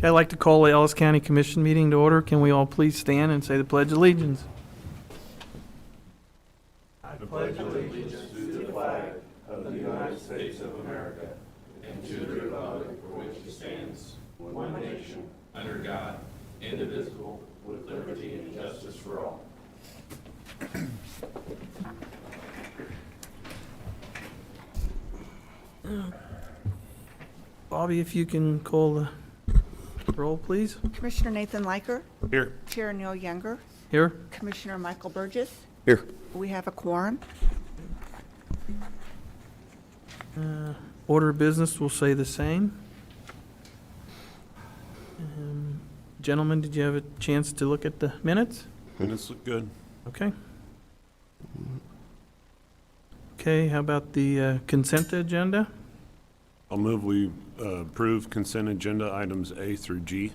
I'd like to call the Ellis County Commission meeting to order. Can we all please stand and say the Pledge of Allegiance? I pledge allegiance to the flag of the United States of America and to the republic for which it stands, one nation, under God, indivisible, with liberty and justice for all. Bobby, if you can call the roll, please. Commissioner Nathan Liker. Here. Chair Neil Younger. Here. Commissioner Michael Burgess. Here. We have a quorum. Order of business will say the same. Gentlemen, did you have a chance to look at the minutes? Minutes look good. Okay. Okay, how about the consent agenda? I'll move we approve consent agenda items A through G.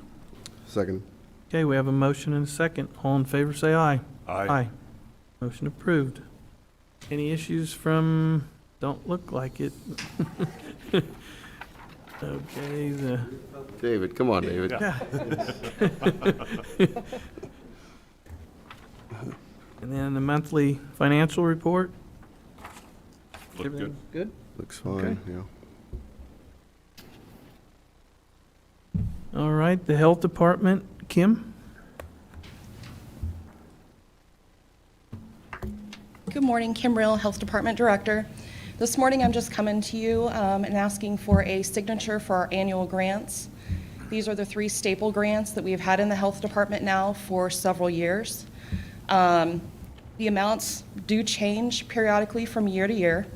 Second. Okay, we have a motion and a second. All in favor, say aye. Aye. Motion approved. Any issues from, don't look like it. Okay, David, come on, David. Yeah. and then the monthly financial report. Look good. Everything good? Looks fine, Okay. yeah. All right, the health department, Kim? Good morning, Kim Rill, Health Department Director. This morning I'm just coming to you and asking for a signature for our annual grants. These are the 3 staple grants that we've had in the Health Department now for several years. The amounts do change periodically from year to year.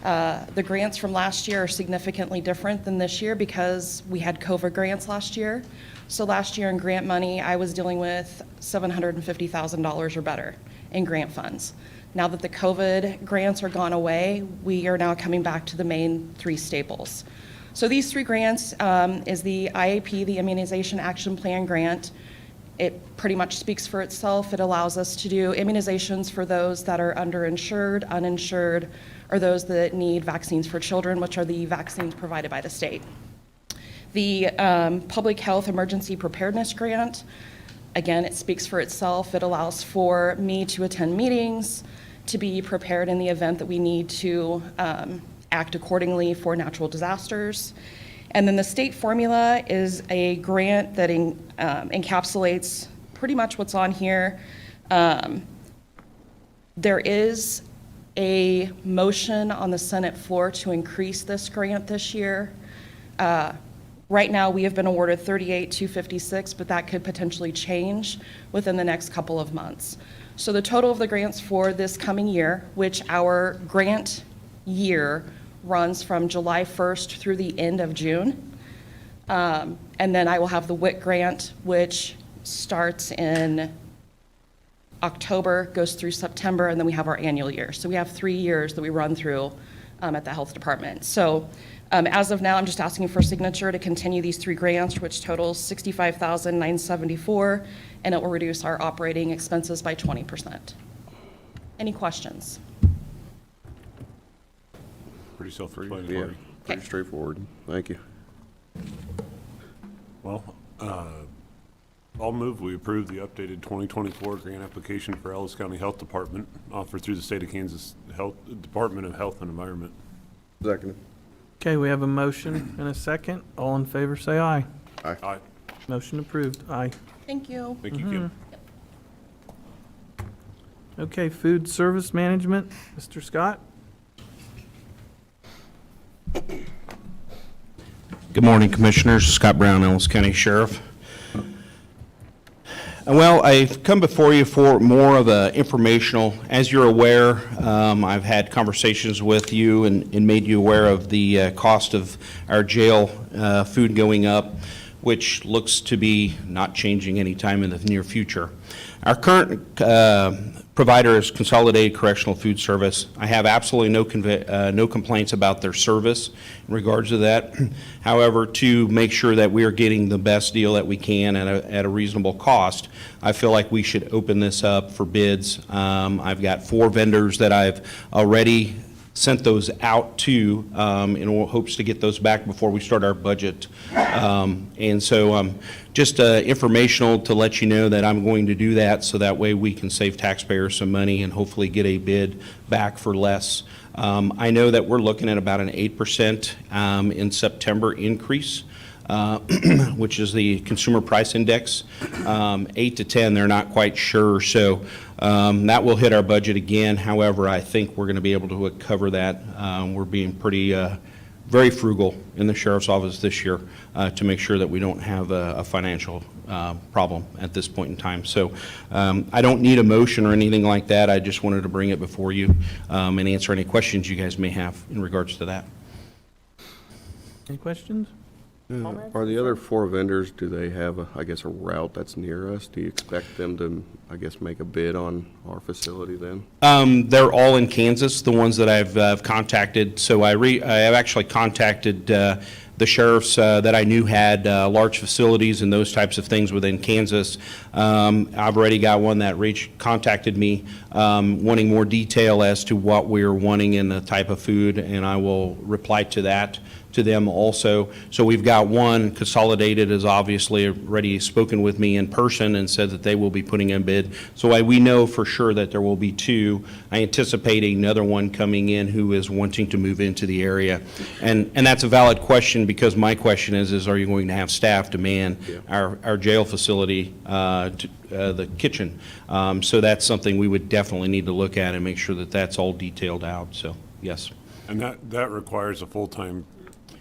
The grants from last year are significantly different than this year because we had COVID grants last year. So last year in grant money, I was dealing with $750,000 or better in grant funds. Now that the COVID grants are gone away, we are now coming back to the main 3 staples. So these 3 grants is the IAP, the Immunization Action Plan grant. It pretty much speaks for itself. It allows us to do immunizations for those that are underinsured, uninsured, or those that need vaccines for children, which are the vaccines provided by the state. The Public Health Emergency Preparedness Grant, again, it speaks for itself. It allows for me to attend meetings, to be prepared in the event that we need to act accordingly for natural disasters. And then the state formula is a grant that encapsulates pretty much what's on here. There is a motion on the Senate floor to increase this grant this year. Right now, we have been awarded $38,256, but that could potentially change within the next couple of months. So the total of the grants for this coming year, which our grant year runs from July 1st through the end of June. And then I will have the WIC grant, which starts in October, goes through September, and then we have our annual year. So we have 3 years that we run through at the health department. So as of now, I'm just asking for signature to continue these 3 grants, which totals $65,974, and it will reduce our operating expenses by 20%. Any questions? Pretty self-explanatory. Yeah, pretty straightforward. Thank you. Well, I'll move we approve the updated 2024 grant application for Ellis County Health Department offered through the State of Kansas Department of Health and Environment. Second. Okay, we have a motion and a second. All in favor, say aye. Aye. Motion approved. Aye. Thank you. Thank you, Kim. Okay, food service management, Mr. Scott? Good morning, Commissioners. Scott Brown, Ellis County Sheriff. Well, I've come before you for more of a informational. As you're aware, I've had conversations with you and made you aware of the cost of our jail food going up, which looks to be not changing anytime in the near future. Our current provider is Consolidated Correctional Food Service. I have absolutely no complaints about their service in regards to that. However, to make sure that we are getting the best deal that we can at a reasonable cost, I feel like we should open this up for bids. I've got 4 vendors that I've already sent those out to, in hopes to get those back before we start our budget. And so just informational to let you know that I'm going to do that, so that way we can save taxpayers some money and hopefully get a bid back for less. I know that we're looking at about an 8% in September increase, which is the Consumer Price Index. 8 to 10, they're not quite sure, so that will hit our budget again. However, I think we're going to be able to cover that. We're being pretty, very frugal in the sheriff's office this year to make sure that we don't have a financial problem at this point in time. So I don't need a motion or anything like that. I just wanted to bring it before you and answer any questions you guys may have in regards to that. Any questions? Are the other 4 vendors, do they have, I guess, a route that's near us? Do you expect them to, I guess, make a bid on our facility then? They're all in Kansas, the ones that I've contacted. So I have actually contacted the sheriffs that I knew had large facilities and those types of things within Kansas. I've already got one that contacted me wanting more detail as to what we're wanting in the type of food, and I will reply to that to them also. So we've got one. Consolidated has obviously already spoken with me in person and said that they will be putting in bid. So we know for sure that there will be 2. I anticipate another one coming in who is wanting to move into the area. And that's a valid question, because my question is are you going to have staff to man our jail facility, the kitchen? So that's something we would definitely need to look at and make sure that that's all detailed out. So, yes. And that requires a full-time,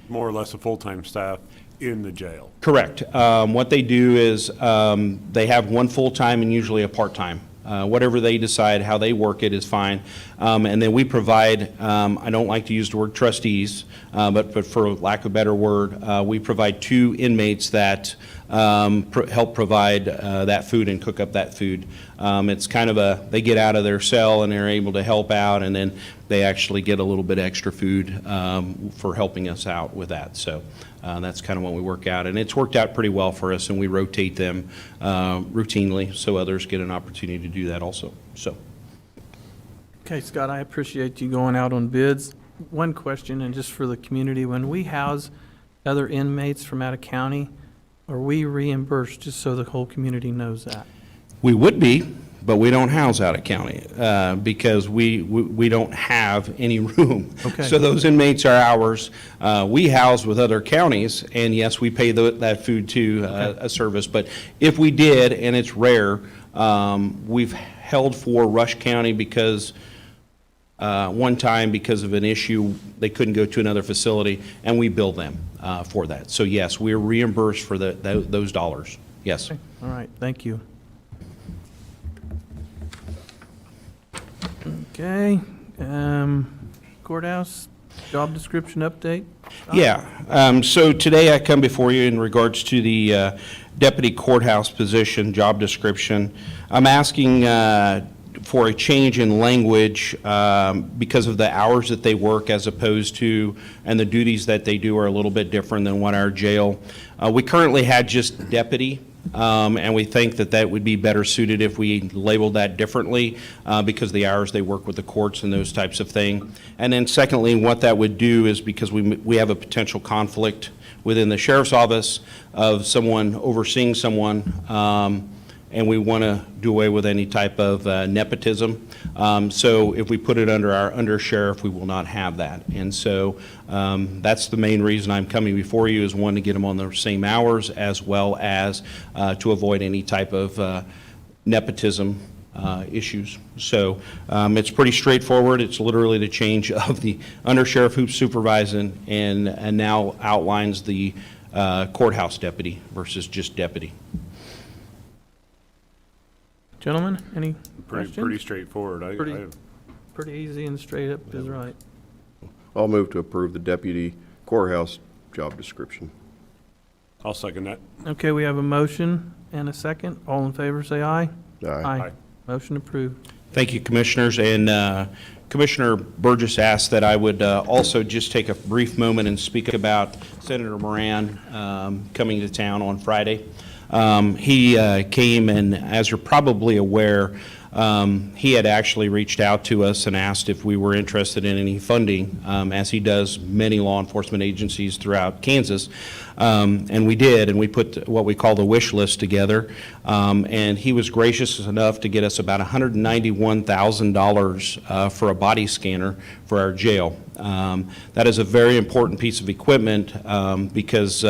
more or less a full-time staff in the jail. Correct. What they do is they have one full-time and usually a part-time. Whatever they decide, how they work it is fine. And then we provide, I don't like to use the word trustees, but for lack of a better word, we provide 2 inmates that help provide that food and cook up that food. It's kind of they get out of their cell and they're able to help out, and then they actually get a little bit extra food for helping us out with that. So that's kind of what we work out, and it's worked out pretty well for us, and we rotate them routinely so others get an opportunity to do that also. So. Okay, Scott, I appreciate you going out on bids. One question, and just for the community, when we house other inmates from out of county, are we reimbursed, just so the whole community knows that? We would be, but we don't house out of county because we don't have any room. Okay. So those inmates are ours. We house with other counties, and yes, we pay that food to a service. But if we did, and it's rare, we've held for Rush County because one time, because of an issue, they couldn't go to another facility, and we bill them for that. So yes, we're reimbursed for those dollars. Yes. Okay. All right, thank you. Okay, courthouse, job description update? Yeah, so today I come before you in regards to the deputy courthouse position job description. I'm asking for a change in language because of the hours that they work as opposed to, and the duties that they do are a little bit different than what our jail. We currently had just deputy. And we think that would be better suited if we labeled that differently because the hours they work with the courts and those types of things. And then secondly, what that would do is, because we have a potential conflict within the sheriff's office of someone overseeing someone, and we want to do away with any type of nepotism. So if we put it under our undersheriff, we will not have that. And so that's the main reason I'm coming before you, is one, to get them on the same hours, as well as to avoid any type of nepotism issues. So it's pretty straightforward. It's literally the change of the undersheriff who's supervising and now outlines the courthouse deputy versus just deputy. Gentlemen, any Pretty questions? straightforward. Pretty easy and straight up is right. I'll move to approve the deputy courthouse job description. I'll second that. Okay, we have a motion and a second. All in favor, say aye. Aye. Motion approved. Thank you, Commissioners. And Commissioner Burgess asked that I would also just take a brief moment and speak about Senator Moran coming to town on Friday. He came, and as you're probably aware, He had actually reached out to us and asked if we were interested in any funding, as he does many law enforcement agencies throughout Kansas. And we did, and we put what we call the wish list together. And he was gracious enough to get us about $191,000 for a body scanner for our jail. That is a very important piece of equipment because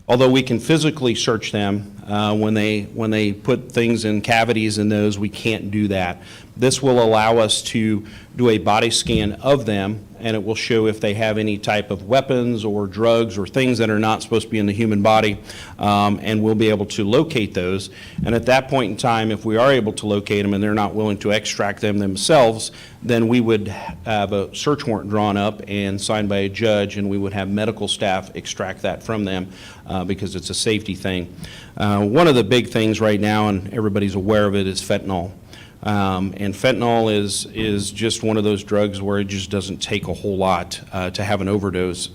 although we can physically search them when they put things in cavities in those, we can't do that. This will allow us to do a body scan of them, and it will show if they have any type of weapons or drugs or things that are not supposed to be in the human body, and we'll be able to locate those. And at that point in time, if we are able to locate them and they're not willing to extract them themselves, then we would have a search warrant drawn up and signed by a judge, and we would have medical staff extract that from them because it's a safety thing. One of the big things right now, and everybody's aware of it, is fentanyl. And fentanyl is just one of those drugs where it just doesn't take a whole lot to have an overdose.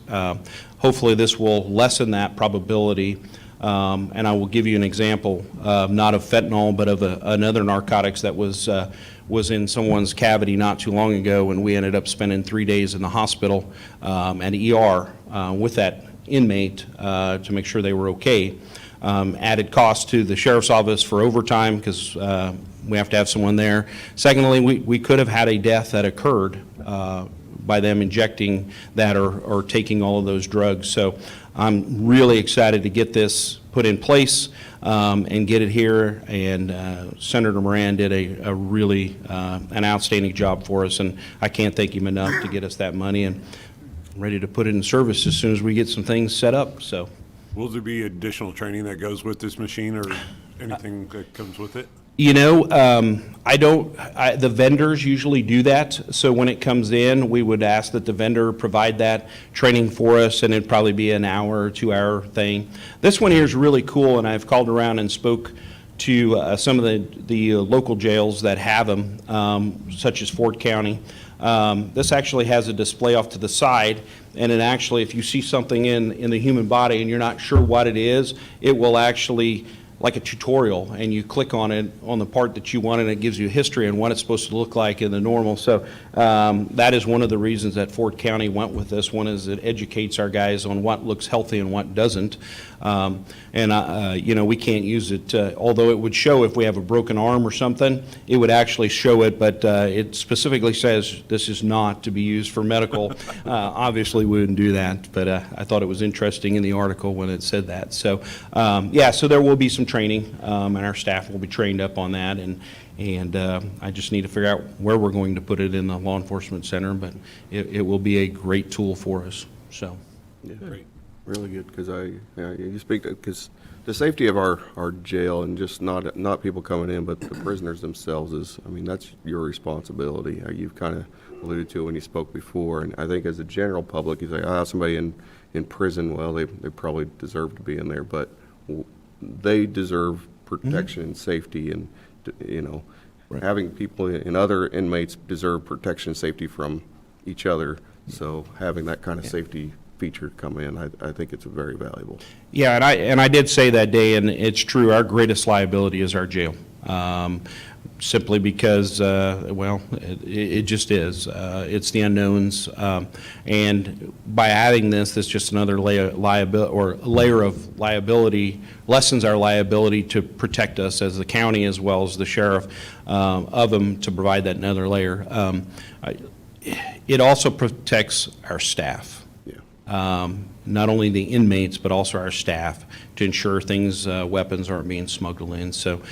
Hopefully this will lessen that probability. And I will give you an example, not of fentanyl, but of another narcotics that was in someone's cavity not too long ago, and we ended up spending 3 days in the hospital at ER with that inmate to make sure they were okay. Added cost to the sheriff's office for overtime because we have to have someone there. Secondly, we could have had a death that occurred by them injecting that or taking all of those drugs. So I'm really excited to get this put in place and get it here. And Senator Moran did a really an outstanding job for us, and I can't thank him enough to get us that money, and I'm ready to put it in service as soon as we get some things set up. So. Will there be additional training that goes with this machine or anything that comes with it? You know, the vendors usually do that. So when it comes in, we would ask that the vendor provide that training for us, and it'd probably be an hour or 2 hour thing. This one here is really cool, and I've called around and spoke to some of the local jails that have them, such as Fort County. This actually has a display off to the side, and it actually, if you see something in the human body and you're not sure what it is, it will actually, like a tutorial, and you click on it on the part that you want, and it gives you a history and what it's supposed to look like in the normal. So that is one of the reasons that Fort County went with this one, is it educates our guys on what looks healthy and what doesn't. You know, we can't use it, although it would show if we have a broken arm or something, it would actually show it, but it specifically says this is not to be used for medical. Obviously, we wouldn't do that, but I thought it was interesting in the article when it said that. So, yeah, so there will be some training, and our staff will be trained up on that, and I just need to figure out where we're going to put it in the law enforcement center, but it will be a great tool for us. So, Yeah, great. Really good, because you speak to, because the safety of our jail, and just not people coming in, but the prisoners themselves is, I mean, that's your responsibility. You've kind of alluded to it when you spoke before, and I think as a general public, you say, somebody in prison, well, they probably deserve to be in there, but they deserve protection and safety, and, you know, having people and other inmates deserve protection and safety from each other, so having that kind of safety feature come in, I think it's very valuable. yeah, and I did say that day, and it's true, our greatest liability is our jail. Simply because, well, it just is. It's the unknowns, and by adding this, it's just another layer of liability, lessens our liability to protect us as the county as well as the sheriff of them, to provide that another layer. It also protects our staff. Not only the inmates, but also our staff, to ensure things, weapons aren't being smuggled in. So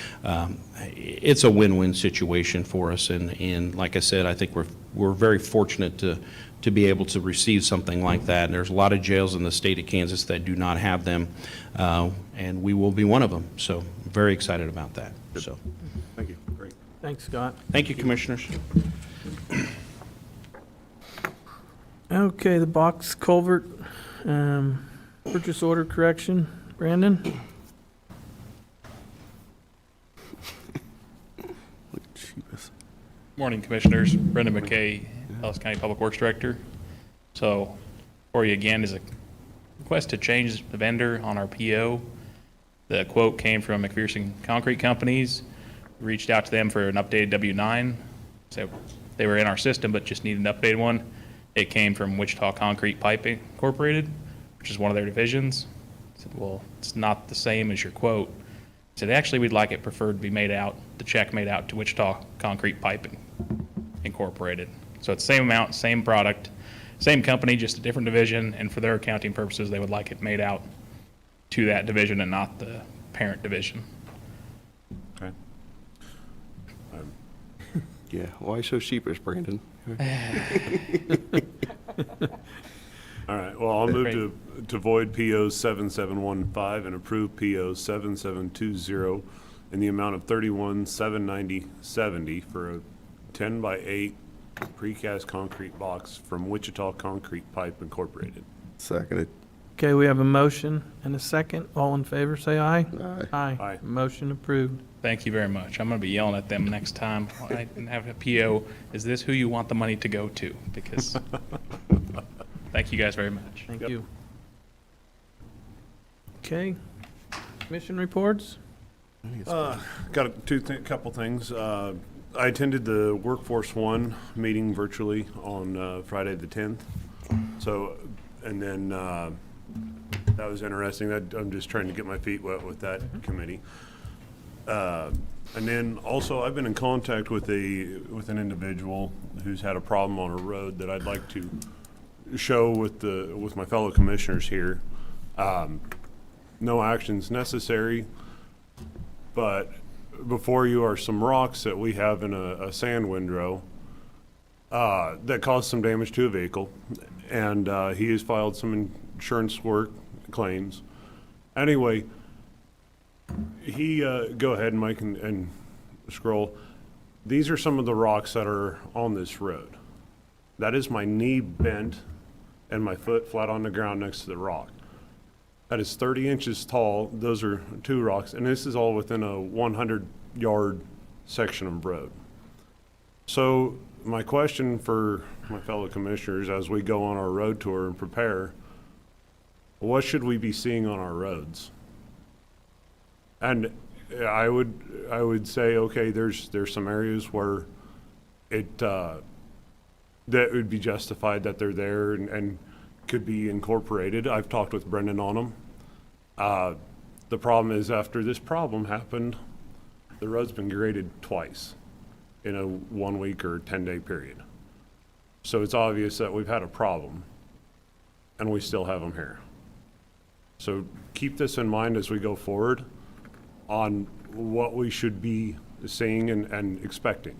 it's a win-win situation for us. And like I said, I think we're very fortunate to be able to receive something like that. And there's a lot of jails in the state of Kansas that do not have them, and we will be one of them. So very excited about that. So Thank you. Great. Thanks, Scott. thank you, Commissioners. Okay, the box culvert, purchase order correction. Brandon? Look at Chivas. Morning, Commissioners. Brendan McKay, Ellis County Public Works Director. So for you again is a request to change the vendor on our PO. The quote came from McPherson Concrete Companies. reached out to them for an updated W-9. So they were in our system, but just needed an updated one. It came from Wichita Concrete Pipe Incorporated, which is one of their divisions. I said, well, it's not the same as your quote. I said, actually, we'd like it preferred to be made out, the check made out to Wichita Concrete Pipe Incorporated. So it's same amount, same product, same company, just a different division, and for their accounting purposes, they would like it made out to that division and not the parent division. Okay. Yeah, why so sheepish, Brandon? All right, well, I'll move Great. to void PO 7715 and approve PO 7720 in the amount of $31,790.70 for a 10 by 8 precast concrete box from Wichita Concrete Pipe Incorporated. Seconded. Okay, we have a motion and a second. All in favor, say aye. Aye. Aye. Motion approved. Thank you very much. I'm going to be yelling at them next time. I have a PO. Is this who you want the money to go to? Because, thank you guys very much. Thank Yep. you. Okay. Commission reports? Got couple things. I attended the Workforce One meeting virtually on Friday the 10th. So, and then that was interesting. I'm just trying to get my feet wet with that committee. And then also, I've been in contact with an individual who's had a problem on a road that I'd like to show with my fellow commissioners here. No actions necessary, but before you are some rocks that we have in a sand windrow that caused some damage to a vehicle, and he has filed some insurance work claims. Anyway, he go ahead, Mike, and scroll. These are some of the rocks that are on this road. That is my knee bent and my foot flat on the ground next to the rock. That is 30 inches tall. Those are 2 rocks, and this is all within a 100-yard section of road. So my question for my fellow commissioners as we go on our road tour and prepare, what should we be seeing on our roads? And I would say, okay, there's some areas where it that would be justified that they're there and could be incorporated. I've talked with Brendan on them. The problem is after this problem happened, the road's been graded twice in a 1 week or 10-day period. So it's obvious that we've had a problem and we still have them here. So keep this in mind as we go forward on what we should be seeing and expecting.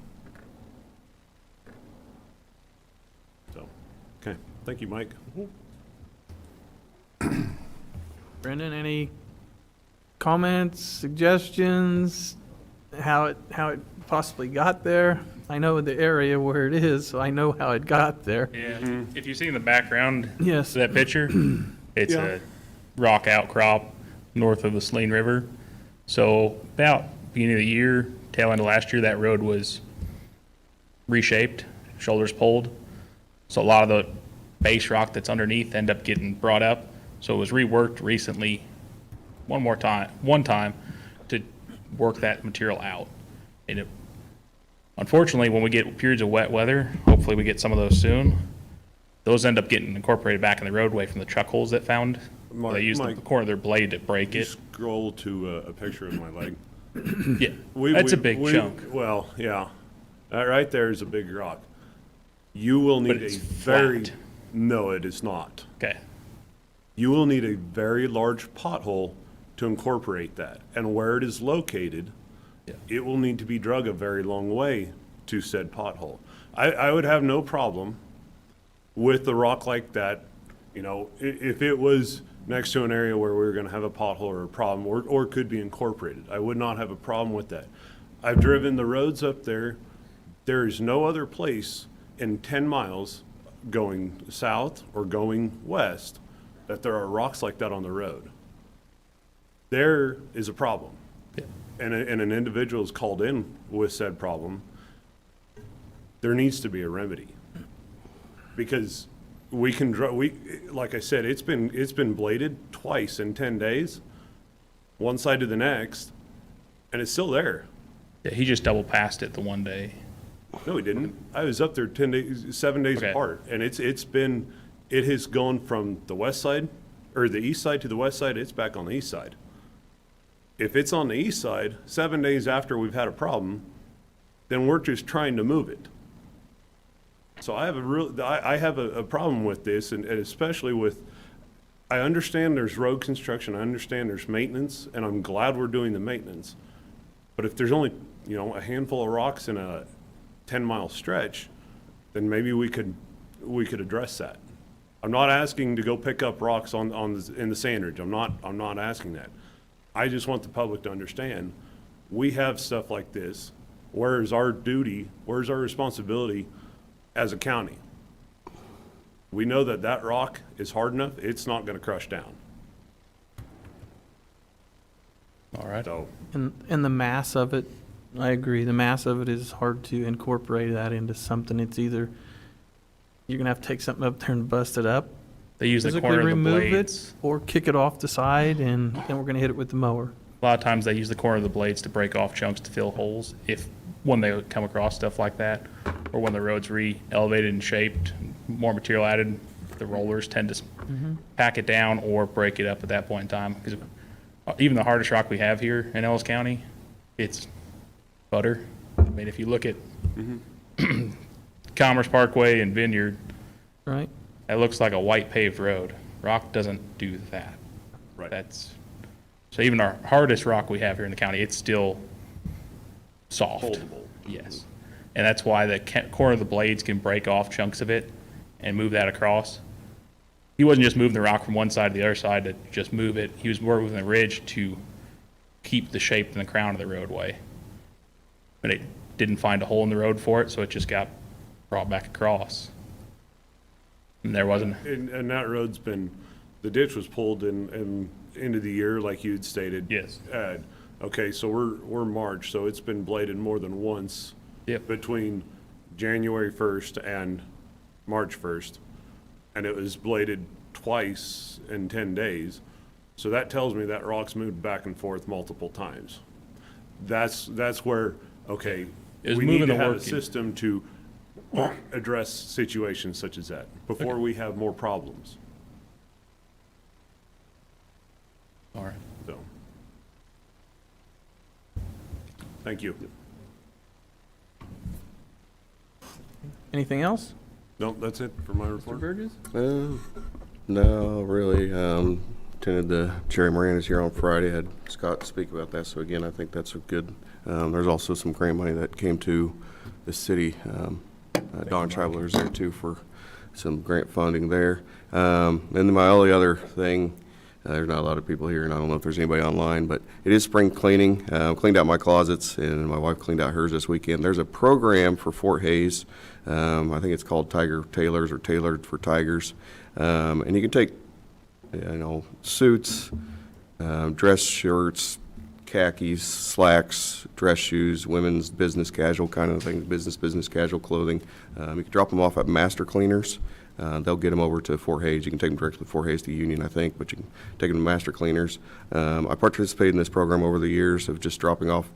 So, okay, thank you, Mike. Brendan, any comments, suggestions, how it possibly got there? I know the area where it is, so I know how it got there. Yeah, if you see in the background, Yes. that picture, it's a rock outcrop north of the Saline River. So about beginning of the year, tail end of last year, that road was reshaped, shoulders pulled. So a lot of the base rock that's underneath ended up getting brought up. So it was reworked recently one time to work that material out. And unfortunately, when we get periods of wet weather, hopefully we get some of those soon, those end up getting incorporated back in the roadway from the chuck holes that found. They used the corner of their blade to break it. Scroll to a picture of my leg. Yeah, that's a big chunk. Well, yeah, that right there is a big rock. You will But need it's a very, flat. no, it is not. Okay, You will need a very large pothole to incorporate that. And where it is located, Yeah. it will need to be drug a very long way to said pothole. I would have no problem with the rock like that, you know, if it was next to an area where we were gonna have a pothole or a problem, or could be incorporated. I would not have a problem with that. I've driven the roads up there. There is no other place in 10 miles going south or going west that there are rocks like that on the road. There is a problem. Yeah. And an individual is called in with said problem. There needs to be a remedy. Because we can, like I said, it's been bladed twice in 10 days, one side to the next, and it's still there. Yeah, he just double passed it the one day. No, he didn't. I was up there 10 days, 7 days Okay. apart, and it has gone from the west side, or the east side to the west side, it's back on the east side. If it's on the east side, 7 days after we've had a problem, then we're just trying to move it. So I have a problem with this, and especially with, I understand there's road construction, I understand there's maintenance, and I'm glad we're doing the maintenance. But if there's only, a handful of rocks in a 10-mile stretch, then maybe we could address that. I'm not asking to go pick up rocks in the sand ridge. I'm not asking that. I just want the public to understand, we have stuff like this. Where is our duty? Where's our responsibility as a county? We know that rock is hard enough, it's not gonna crush down. All right. So, And the mass of it, I agree, the mass of it is hard to incorporate that into something. It's either, you're gonna have to take something up there and bust it up, They use the physically corner of the remove it, blades. or kick it off the side, and then we're gonna hit it with the mower. A lot of times they use the corner of the blades to break off chunks to fill holes when they come across stuff like that, or when the road's re-elevated and shaped, more material added, the rollers tend to pack it down or break it up at that point in time. Because even the hardest rock we have here in Ellis County, it's butter. I mean, if you look at Commerce Parkway and Vineyard, Right? it looks like a white paved road. Rock doesn't do that. right. So even our hardest rock we have here in the county, it's still soft. Foldable. Yes. And that's why the corner of the blades can break off chunks of it and move that across. He wasn't just moving the rock from one side to the other side to just move it. He was moving the ridge to keep the shape and the crown of the roadway. But it didn't find a hole in the road for it, so it just got brought back across. And there wasn't, And that road's been, the ditch was pulled in end of the year, like you'd stated. Yes. Okay, so we're March, so it's been bladed more than once. Yep. Between January 1st and March 1st. And it was bladed twice in 10 days. So that tells me that rock's moved back and forth multiple times. That's where, okay, It was we need moving to the have a work in. system to address situations such as that before we have more problems. all right. So, thank you. Anything else? No, that's it for my Mr. report. Burgess? No, really. Attended the Jerry Moranis here on Friday, had Scott speak about that, so again, I think that's a good, there's also some grant money that came to the city. Don Traveler's there too for some grant funding there. And then my only other thing, there's not a lot of people here, and I don't know if there's anybody online, but it is spring cleaning. Cleaned out my closets, and my wife cleaned out hers this weekend. There's a program for Fort Hays. I think it's called Tiger Tailors or Tailored for Tigers. And you can take, suits, dress shirts, khakis, slacks, dress shoes, women's business casual kind of things, business casual clothing. You can drop them off at Master Cleaners. They'll get them over to Fort Hays. You can take them directly to Fort Hays to Union, I think, but you can take them to Master Cleaners. I participated in this program over the years of just dropping off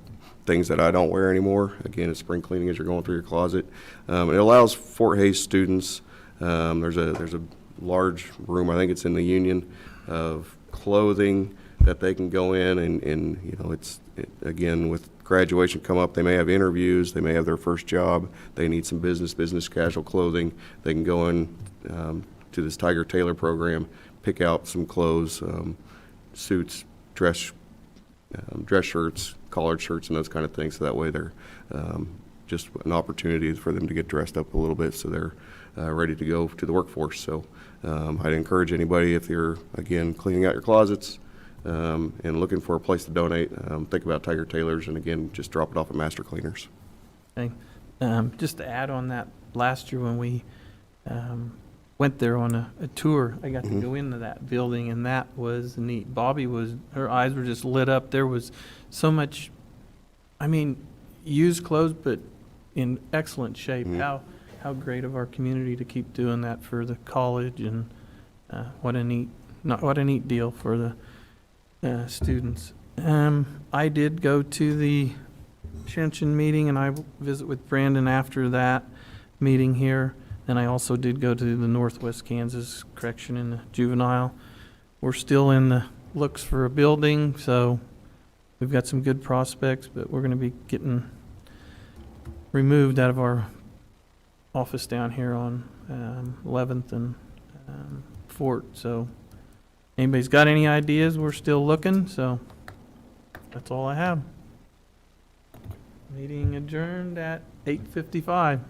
things that I don't wear anymore. Again, it's spring cleaning as you're going through your closet. It allows Fort Hays students, there's a large room, I think it's in the Union, of clothing that they can go in and again, with graduation come up, they may have interviews, they may have their first job, they need some business casual clothing. They can go in to this Tiger Tailor program, pick out some clothes, suits, dress shirts, collared shirts, and those kind of things. So that way they're just an opportunity for them to get dressed up a little bit so they're ready to go to the workforce. So I'd encourage anybody, if you're, again, cleaning out your closets and looking for a place to donate, think about Tiger Tailors, and again, just drop it off at Master Cleaners. Okay. Just to add on that, last year when we went there on a tour, I got to go into that building, and that was neat. Bobby her eyes were just lit up. There was so much, used clothes, but in excellent shape. How great of our community to keep doing that for the college, and what a neat deal for the students. I did go to the detention meeting, and I will visit with Brandon after that meeting here. And I also did go to the Northwest Kansas Correction and Juvenile. We're still in the looks for a building, so we've got some good prospects, but we're going to be getting removed out of our office down here on 11th and Fort. So anybody's got any ideas, we're still looking, so that's all I have. Meeting adjourned at 8:55.